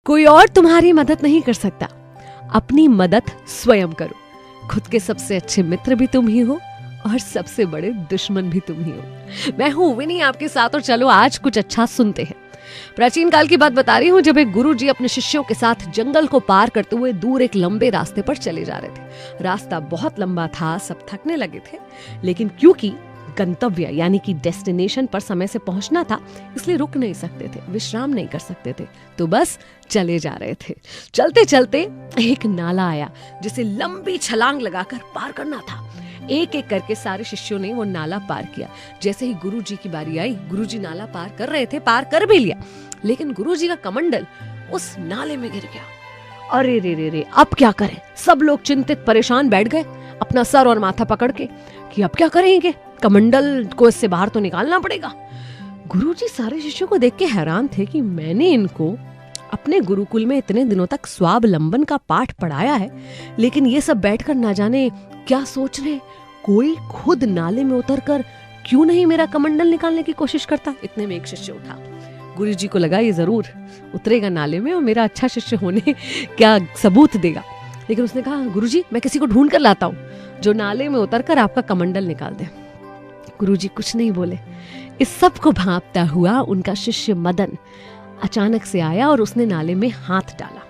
कोई और तुम्हारी मदद नहीं कर सकता, अपनी मदद स्वयं करो। खुद के सबसे अच्छे मित्र भी तुम ही हो और सबसे बड़े दुश्मन भी तुम ही हो। मैं हूं विनी आपके साथ, और चलो आज कुछ अच्छा सुनते हैं। प्राचीन काल की बात बता रही हूँ, जब एक गुरुजी अपने शिष्यों के साथ जंगल को पार करते हुए दूर एक लंबे रास्ते पर चले जा रहे थे। रास्ता बहुत लंबा था, सब थकने लगे थे, लेकिन क्योंकि गंतव्य यानी कि डेस्टिनेशन पर समय से पहुंचना था, इसलिए रुक नहीं सकते थे, विश्राम नहीं कर सकते थे, तो बस चले जा रहे थे। चलते चलते एक नाला आया जिसे लंबी छलांग लगाकर पार करना था। एक एक करके सारे शिष्यों ने वो नाला पार किया। जैसे ही गुरुजी की बारी आई, गुरुजी नाला पार कर रहे थे, पार कर भी लिया, लेकिन गुरुजी का कमंडल उस नाले में गिर गया। अरे रे रे रे, अब क्या करें? सब लोग चिंतित परेशान बैठ गए अपना सर और माथा पकड़ के कि अब क्या करेंगे, कमंडल को इससे बाहर तो निकालना पड़ेगा। गुरुजी सारे शिष्यों को देख के हैरान थे कि मैंने इनको अपने गुरुकुल में इतने दिनों तक स्वावलंबन का पाठ पढ़ाया है, लेकिन ये सब बैठकर ना जाने क्या सोच रहे। कोई खुद नाले में उतरकर क्यों नहीं मेरा कमंडल निकालने की कोशिश करता? इतने में एक शिष्य उठा। गुरुजी को लगा ये जरूर उतरेगा नाले में और मेरा अच्छा शिष्य होने क्या सबूत देगा, लेकिन उसने कहा, गुरुजी मैं किसी को ढूंढ कर लाता हूँ जो नाले में उतरकर आपका कमंडल निकाल दे। गुरुजी कुछ नहीं बोले। इस सब को भांपता हुआ उनका शिष्य मदन अचानक से आया और उसने नाले में हाथ डाला।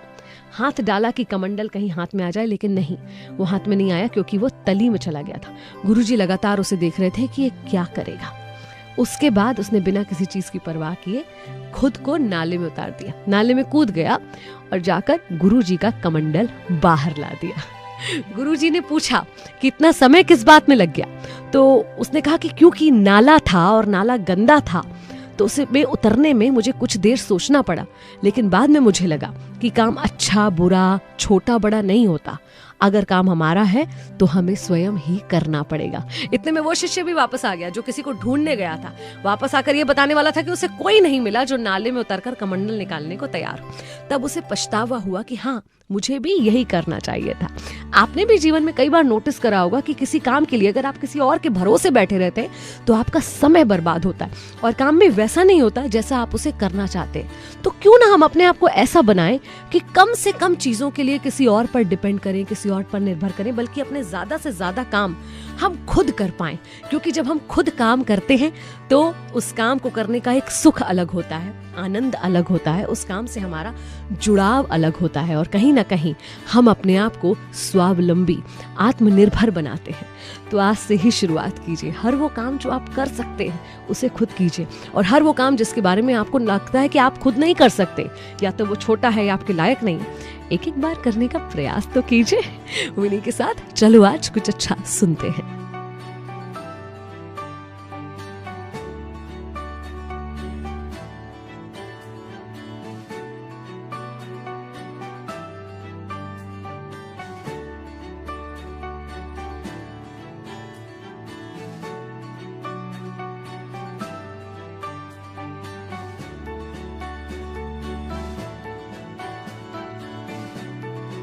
हाथ डाला कि कमंडल कहीं हाथ में आ जाए, लेकिन नहीं, वो हाथ में नहीं आया क्योंकि वो तली में चला गया था। गुरुजी लगातार उसे देख रहे थे कि ये क्या करेगा। उसके बाद उसने बिना किसी चीज की परवाह किए खुद को नाले में उतार दिया, नाले में कूद गया और जाकर गुरुजी का कमंडल बाहर ला दिया। गुरुजी ने पूछा कि इतना समय किस बात में लग गया? तो उसने कहा कि क्योंकि नाला था और नाला गंदा था, तो उसे में उतरने में मुझे कुछ देर सोचना पड़ा, लेकिन बाद में मुझे लगा कि काम अच्छा बुरा छोटा बड़ा नहीं होता, अगर काम हमारा है तो हमें स्वयं ही करना पड़ेगा। इतने में वो शिष्य भी वापस आ गया जो किसी को ढूंढने गया था। वापस आकर ये बताने वाला था कि उसे कोई नहीं मिला जो नाले में उतरकर कमंडल निकालने को तैयार। तब उसे पछतावा हुआ कि हाँ, मुझे भी यही करना चाहिए था। आपने भी जीवन में कई बार नोटिस करा होगा कि किसी काम के लिए अगर आप किसी और के भरोसे बैठे रहते हैं तो आपका समय बर्बाद होता है और काम में वैसा नहीं होता जैसा आप उसे करना चाहते हैं। तो क्यों ना हम अपने आप को ऐसा बनाएं कि कम से कम चीजों के लिए किसी और पर डिपेंड करें, किसी और पर निर्भर करें, बल्कि अपने ज्यादा से ज्यादा काम हम खुद कर पाएं। क्योंकि जब हम खुद काम करते हैं तो उस काम को करने का एक सुख अलग होता है, आनंद अलग होता है, उस काम से हमारा जुड़ाव अलग होता है और कहीं ना कहीं हम अपने आप को स्वावलंबी, आत्मनिर्भर बनाते हैं। तो आज से ही शुरुआत कीजिए। हर वो काम जो आप कर सकते हैं उसे खुद कीजिए, और हर वो काम जिसके बारे में आपको लगता है कि आप खुद नहीं कर सकते, या तो वो छोटा है या आपके लायक नहीं, एक एक बार करने का प्रयास तो कीजिए। विनी के साथ चलो आज कुछ अच्छा सुनते हैं।